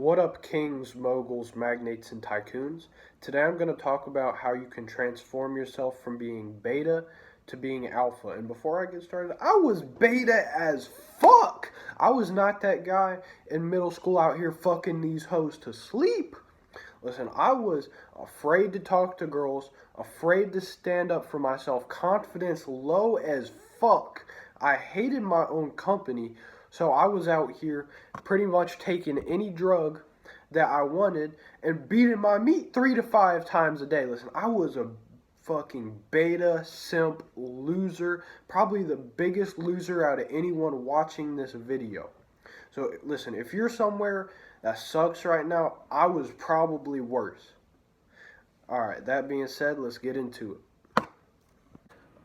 What up, kings, moguls, magnates, and tycoons? Today I'm going to talk about how you can transform yourself from being beta to being alpha. And before I get started, I was beta as fuck! I was not that guy in middle school out here fucking these hoes to sleep. Listen, I was afraid to talk to girls, afraid to stand up for myself, confidence low as fuck. I hated my own company, so I was out here pretty much taking any drug that I wanted and beating my meat 3 to 5 times a day. Listen, I was a fucking beta simp loser, probably the biggest loser out of anyone watching this video. So listen, if you're somewhere that sucks right now, I was probably worse. Alright, that being said, let's get into it.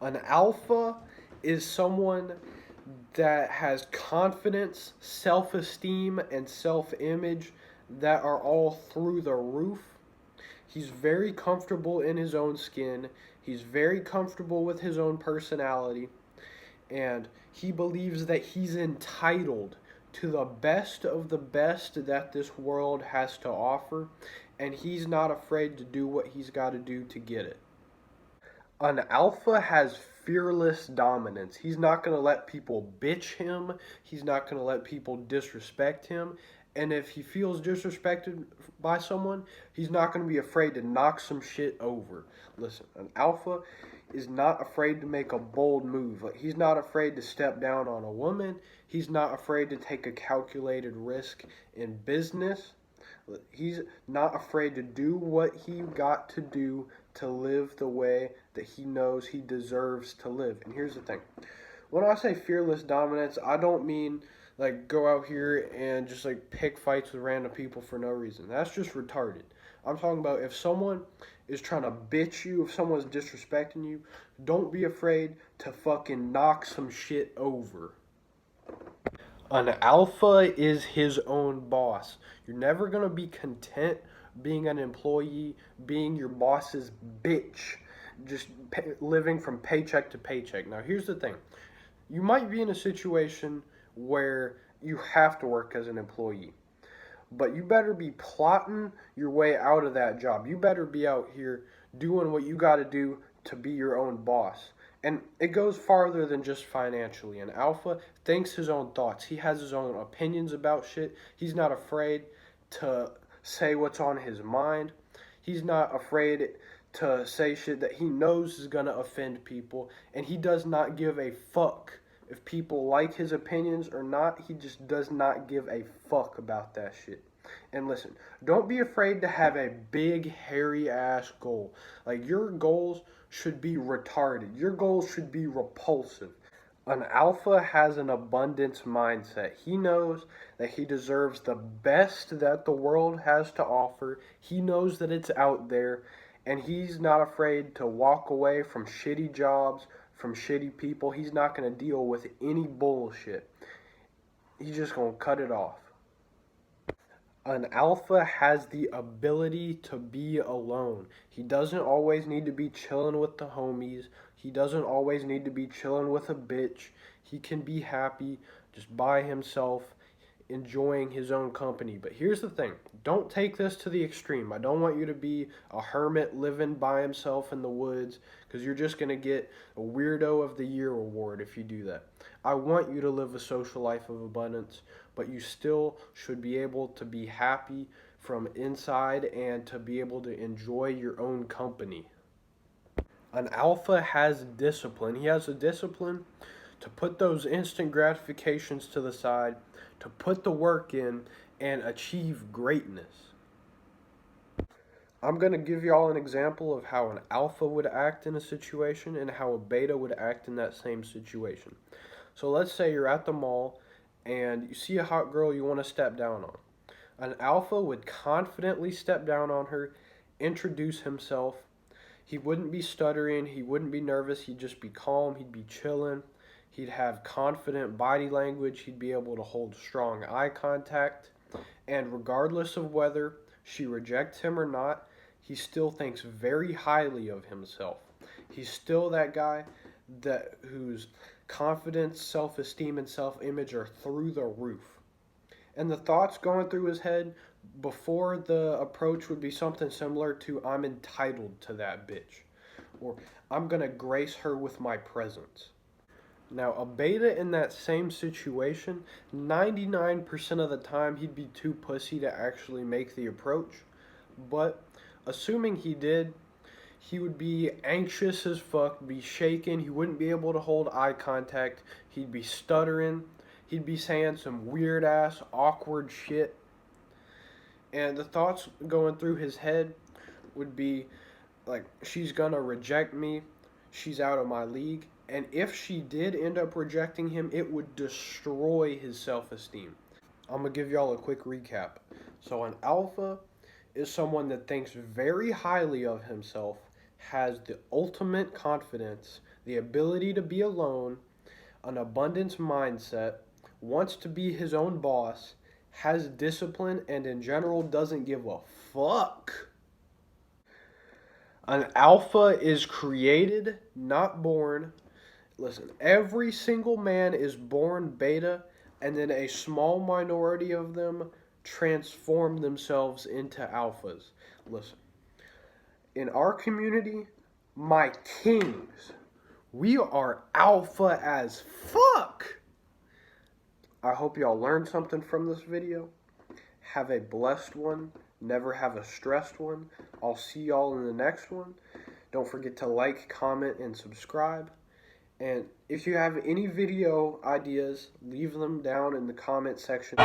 An alpha is someone that has confidence, self-esteem, and self-image that are all through the roof. He's very comfortable in his own skin. He's very comfortable with his own personality. And he believes that he's entitled to the best of the best that this world has to offer. And he's not afraid to do what he's got to do to get it. An alpha has fearless dominance. He's not going to let people bitch him. He's not going to let people disrespect him. And if he feels disrespected by someone, he's not going to be afraid to knock some shit over. Listen, an alpha is not afraid to make a bold move. Like, he's not afraid to step down on a woman. He's not afraid to take a calculated risk in business. He's not afraid to do what he got to do to live the way that he knows he deserves to live. And here's the thing. When I say fearless dominance, I don't mean like go out here and just like pick fights with random people for no reason. That's just retarded. I'm talking about if someone is trying to bitch you, if someone's disrespecting you, don't be afraid to fucking knock some shit over. An alpha is his own boss. You're never going to be content being an employee, being your boss's bitch, just living from paycheck to paycheck. Now, here's the thing. You might be in a situation where you have to work as an employee, but you better be plotting your way out of that job. You better be out here doing what you got to do to be your own boss. And it goes farther than just financially. An alpha thinks his own thoughts. He has his own opinions about shit. He's not afraid to say what's on his mind. He's not afraid to say shit that he knows is going to offend people. And he does not give a fuck if people like his opinions or not. He just does not give a fuck about that shit. And listen, don't be afraid to have a big, hairy ass goal. Like, your goals should be retarded. Your goals should be repulsive. An alpha has an abundance mindset. He knows that he deserves the best that the world has to offer. He knows that it's out there, and he's not afraid to walk away from shitty jobs, from shitty people. He's not going to deal with any bullshit. He's just going to cut it off. An alpha has the ability to be alone. He doesn't always need to be chilling with the homies. He doesn't always need to be chilling with a bitch. He can be happy just by himself, enjoying his own company. But here's the thing. Don't take this to the extreme. I don't want you to be a hermit living by himself in the woods, because you're just going to get a Weirdo of the Year award if you do that. I want you to live a social life of abundance, but you still should be able to be happy from inside and to be able to enjoy your own company. An alpha has discipline. He has a discipline to put those instant gratifications to the side, to put the work in, and achieve greatness. I'm going to give y'all an example of how an alpha would act in a situation and how a beta would act in that same situation. So let's say you're at the mall and you see a hot girl you want to step down on. An alpha would confidently step down on her, introduce himself. He wouldn't be stuttering, he wouldn't be nervous, he'd just be calm, he'd be chilling. He'd have confident body language, he'd be able to hold strong eye contact. And regardless of whether she rejects him or not, he still thinks very highly of himself. He's still that guy whose confidence, self-esteem, and self-image are through the roof. And the thoughts going through his head, Before, the approach would be something similar to I'm entitled to that bitch, or I'm gonna grace her with my presence. Now, a beta in that same situation, 99% of the time he'd be too pussy to actually make the approach. But assuming he did, he would be anxious as fuck, be shaken, he wouldn't be able to hold eye contact, he'd be stuttering, he'd be saying some weird ass, awkward shit. And the thoughts going through his head would be like, she's gonna reject me, she's out of my league. And if she did end up rejecting him, it would destroy his self esteem. I'm gonna give y'all a quick recap. So, an alpha is someone that thinks very highly of himself, has the ultimate confidence, the ability to be alone, an abundance mindset, wants to be his own boss, has discipline, and in general doesn't give a fuck. An alpha is created, not born. Listen, every single man is born beta, and then a small minority of them transform themselves into alphas. Listen, in our community, my kings, we are alpha as fuck. I hope y'all learned something from this video. Have a blessed one. Never have a stressed one. I'll see y'all in the next one. Don't forget to like, comment, and subscribe. And if you have any video ideas, leave them down in the comment section.